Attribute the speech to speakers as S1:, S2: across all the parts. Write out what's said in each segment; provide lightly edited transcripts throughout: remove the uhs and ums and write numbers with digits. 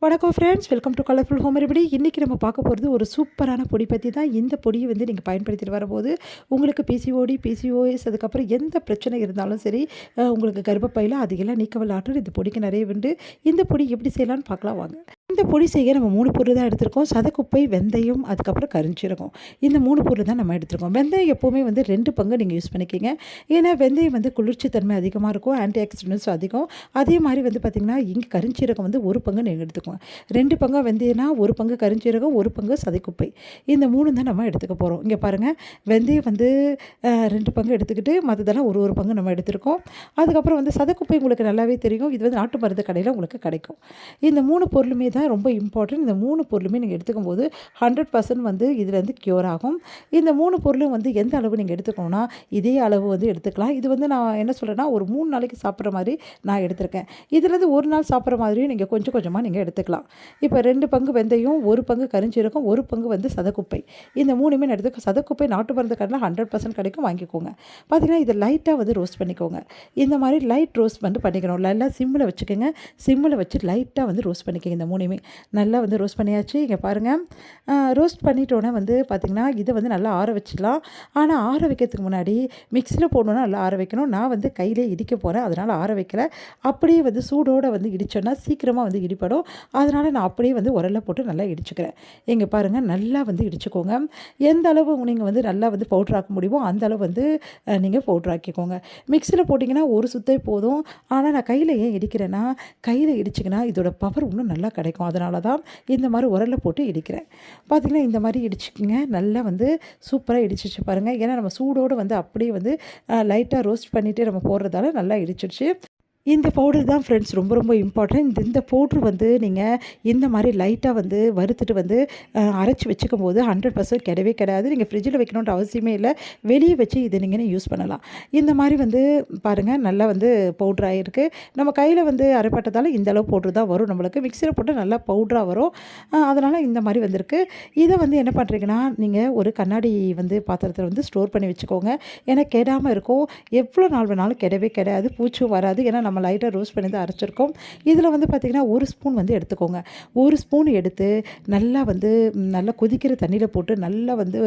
S1: வணக்கம் friends, welcome to colourful home remedy. இன்றைக்கி நம்ம பார்க்க போகிறது ஒரு சூப்பரான பொடி பற்றி தான். இந்த பொடியை வந்து நீங்கள் பயன்படுத்திட்டு வரும்போது உங்களுக்கு பிசிஓடி, பிசிஓஎஸ், அதுக்கப்புறம் எந்த பிரச்சனை இருந்தாலும் சரி, உங்களுக்கு கர்ப்பப்பையில் அதிகெல்லாம் நீக்கவல் ஆற்றல் இந்த பொடிக்கு நிறைய உண்டு. இந்த பொடி எப்படி செய்யலான்னு பார்க்கலாம் வாங்க. இந்த பொடி செய்ய நம்ம 3 பொருள் தான் எடுத்திருக்கோம். சதக்குப்பை, வெந்தயம், அதுக்கப்புறம் கருஞ்சீரகம். இந்த 3 பொருள் தான் நம்ம எடுத்திருக்கோம். வெந்தயம் எப்போவுமே வந்து 2 பங்கு நீங்கள் யூஸ் பண்ணிக்கிங்க. ஏன்னா வெந்தயம் வந்து குளிர்ச்சி தன்மை அதிகமாக இருக்கும், ஆன்டி ஆக்சிடென்ட்ஸ் அதிகம். அதே மாதிரி வந்து பார்த்திங்கன்னா இங்கே கருஞ்சீரகம் வந்து 1 பங்கு நீங்கள் எடுத்துக்கோங்க. 2 பங்கு வெந்தயம்னா 1 பங்கு கருஞ்சீரகம், 1 பங்கு சதைக்குப்பை. இந்த 3 தான் நம்ம எடுத்துக்க போகிறோம். இங்கே பாருங்கள், வெந்தயம் வந்து 2 பங்கு எடுத்துக்கிட்டு மற்றதெல்லாம் ஒரு பங்கு நம்ம எடுத்திருக்கோம். அதுக்கப்புறம் வந்து சதைக்குப்பை உங்களுக்கு நல்லாவே தெரியும். இது வந்து நாட்டு மருந்து கடையில் உங்களுக்கு கிடைக்கும். இந்த 3 பொருளுமே தான் ரொம்ப இம்பார்ட்டன்ட். இந்த 3 பொருளுமே நீங்கள் எடுத்துக்கும் போது 100% வந்து இதுலேருந்து க்யூர் ஆகும். இந்த 3 பொருளும் வந்து எந்த அளவு நீங்கள் எடுத்துக்கணும்னா இதே அளவு வந்து எடுத்துக்கலாம். இது வந்து நான் என்ன சொல்கிறேன்னா ஒரு 3 நாளைக்கு சாப்பிட்ற மாதிரி நான் எடுத்திருக்கேன். இதுலேருந்து ஒரு நாள் சாப்பிட்ற மாதிரியும் நீங்கள் கொஞ்சம் கொஞ்சமாக நீங்கள் எடுத்துக்கலாம். இப்போ 2 பங்கு வெந்தயம், 1 பங்கு கருஞ்சீரகம், 1 பங்கு வந்து சதக்குப்பை. இந்த 3மே நான் எடுத்துக்க. சதக்குப்பை நாட்டு மருந்து கடையில் 100% கிடைக்கும், வாங்கிக்கோங்க. பார்த்தீங்கன்னா இதை லைட்டாக வந்து ரோஸ்ட் பண்ணிக்கோங்க. இந்த மாதிரி லைட் ரோஸ்ட் வந்து பண்ணிக்கணும். நல்லா சிம்மில் வச்சுக்கோங்க. சிம்மில் வச்சு லைட்டாக வந்து ரோஸ்ட் பண்ணிக்கோங்க. இந்த 3மே நல்லா வந்து ரோஸ்ட் பண்ணியாச்சு. இங்கே பாருங்கள், ரோஸ்ட் பண்ணிட்டோன்னே வந்து பார்த்திங்கன்னா இதை வந்து நல்லா ஆற வச்சிடலாம். ஆனால் ஆற வைக்கிறதுக்கு முன்னாடி மிக்ஸியில் போடணுன்னா நல்லா ஆற வைக்கணும். நான் வந்து கையிலே இடிக்க போகிறேன், அதனால் ஆற வைக்கல. அப்படியே வந்து சூடோடு வந்து இடித்தோன்னா சீக்கிரமாக வந்து இடிப்படும். அதனால் நான் அப்படியே வந்து உரலில் போட்டு நல்லா இடிச்சுக்கிறேன். இங்கே பாருங்கள், நல்லா வந்து இடிச்சுக்கோங்க. எந்த அளவு நீங்கள் வந்து நல்லா வந்து பவுட்ராக்க முடியுமோ அந்த அளவு வந்து நீங்கள் பவுட்ராக்கிக்கோங்க. மிக்ஸியில் போட்டிங்கன்னா ஒரு சுத்தை போதும். ஆனால் நான் கையில் ஏன் இடிக்கிறேன்னா, கையில் இடிச்சிங்கன்னா இதோட பவர் இன்னும் நல்லா கிடைக்கும். அதனால தான் இந்த மாதிரி உரலில் போட்டு இடிக்கிறேன். பார்த்திங்கன்னா இந்த மாதிரி இடிச்சுக்கிங்க. நல்லா வந்து சூப்பராக இடிச்சிச்சு பாருங்கள். ஏன்னா நம்ம சூடோடு வந்து அப்படியே வந்து லைட்டாக ரோஸ்ட் பண்ணிவிட்டு நம்ம போடுறதால நல்லா இடிச்சிடுச்சு. இந்த பவுடர் தான் ஃப்ரெண்ட்ஸ் ரொம்ப ரொம்ப இம்பார்ட்டன்ட். இந்த பவுட்ரு வந்து நீங்கள் இந்த மாதிரி லைட்டாக வந்து வறுத்துட்டு வந்து அரைச்சி வச்சுக்கும் போது 100% கிடையவே கிடையாது. நீங்கள் ஃப்ரிட்ஜில் வைக்கணுன்ற அவசியமே இல்லை. வெளியே வச்சு இதை நீங்கள் யூஸ் பண்ணலாம். இந்த மாதிரி வந்து பாருங்கள், நல்லா வந்து பவுட்ரு ஆகிருக்கு. நம்ம கையில் வந்து அரைப்பட்டதால் இந்த அளவு பவுட்ரு தான் வரும். நம்மளுக்கு மிக்சியில் போட்டு நல்லா பவுட்ராக வரும். அதனால் இந்த மாதிரி வந்திருக்கு. இதை வந்து என்ன பண்ணுறீங்கன்னா, நீங்கள் ஒரு கண்ணாடி வந்து பாத்திரத்தில் வந்து ஸ்டோர் பண்ணி வச்சுக்கோங்க. ஏன்னா கெடாமல் இருக்கும். எவ்வளோ நாள் வேணாலும் கிடையவே கிடையாது, பூச்சும் வராது. ஏன்னா நம்ம லைட்டாக ரோஸ்ட் பண்ணி தான் அரைச்சிருக்கோம். இதில் வந்து பார்த்திங்கன்னா 1 ஸ்பூன் வந்து எடுத்துக்கோங்க. 1 ஸ்பூன் எடுத்து நல்லா கொதிக்கிற தண்ணியில் போட்டு நல்லா வந்து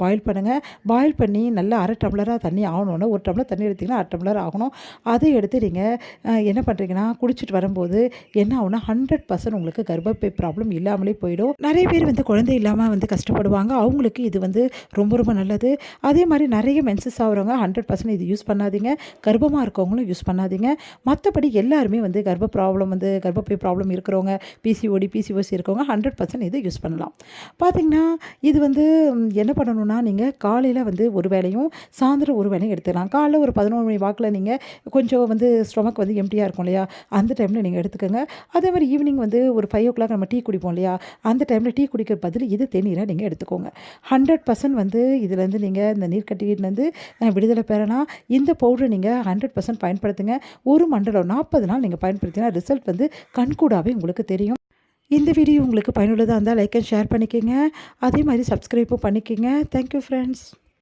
S1: பாயில் பண்ணுங்கள். பாயில் பண்ணி நல்லா 1/2 டம்ளராக தண்ணி ஆகணுன்னா, 1 டம்ளர் தண்ணி எடுத்திங்கன்னா 1/2 டம்ளர் ஆகணும். அதை எடுத்து நீங்கள் என்ன பண்ணுறீங்கன்னா, குடிச்சிட்டு வரும்போது என்ன ஆகுனா 100% உங்களுக்கு கர்ப்பப்பை ப்ராப்ளம் இல்லாமலே போயிடும். நிறைய பேர் வந்து குழந்தை இல்லாமல் வந்து கஷ்டப்படுவாங்க. அவங்களுக்கு இது வந்து ரொம்ப ரொம்ப நல்லது. அதே மாதிரி நிறைய மென்சஸ் ஆகிறவங்க 100% இது யூஸ் பண்ணாதீங்க. கர்ப்பமாக இருக்கவங்களும் யூஸ் பண்ணாதீங்க. மற்றபடி எல்லாருமே வந்து கர்ப்பப்பை ப்ராப்ளம் இருக்கிறவங்க, பிசிஓடி, பிசிஓஎஸ் இருக்கவங்க 100% இதை யூஸ் பண்ணலாம். பார்த்திங்கன்னா இது வந்து என்ன பண்ணணும்னா, நீங்கள் காலையில் வந்து ஒரு வேளையும் சாயந்தரம் ஒரு வேளையும் எடுத்துக்கலாம். காலையில் ஒரு 11 மணி வாக்கில் நீங்கள் கொஞ்சம் வந்து ஸ்டொமக் வந்து எம்டியாக இருக்கும் இல்லையா, அந்த டைமில் நீங்கள் எடுத்துக்கோங்க. அதே மாதிரி ஈவினிங் வந்து ஒரு 5 o'clock நம்ம டீ குடிப்போம் இல்லையா, அந்த டைமில் டீ குடிக்கிற பதில் இது தேநீரை நீங்கள் எடுத்துக்கோங்க. 100% வந்து இதுலேருந்து நீங்கள் இந்த நீர்க்கட்டியிலேருந்து விடுதலை பெறலாம். இந்த பவுடரை நீங்கள் 100% பயன்படுத்துங்க. ஒரு மண்டலம் 40 நாள் நீங்கள் பயன்படுத்தினா ரிசல்ட் வந்து கண்கூடாவே உங்களுக்கு தெரியும். இந்த வீடியோ உங்களுக்கு பயனுள்ளதாக இருந்தால் லைக் அண்ட் ஷேர் பண்ணிக்கோங்க. அதே மாதிரி சப்ஸ்கிரைப்பும் பண்ணிக்கோங்க. Thank you friends.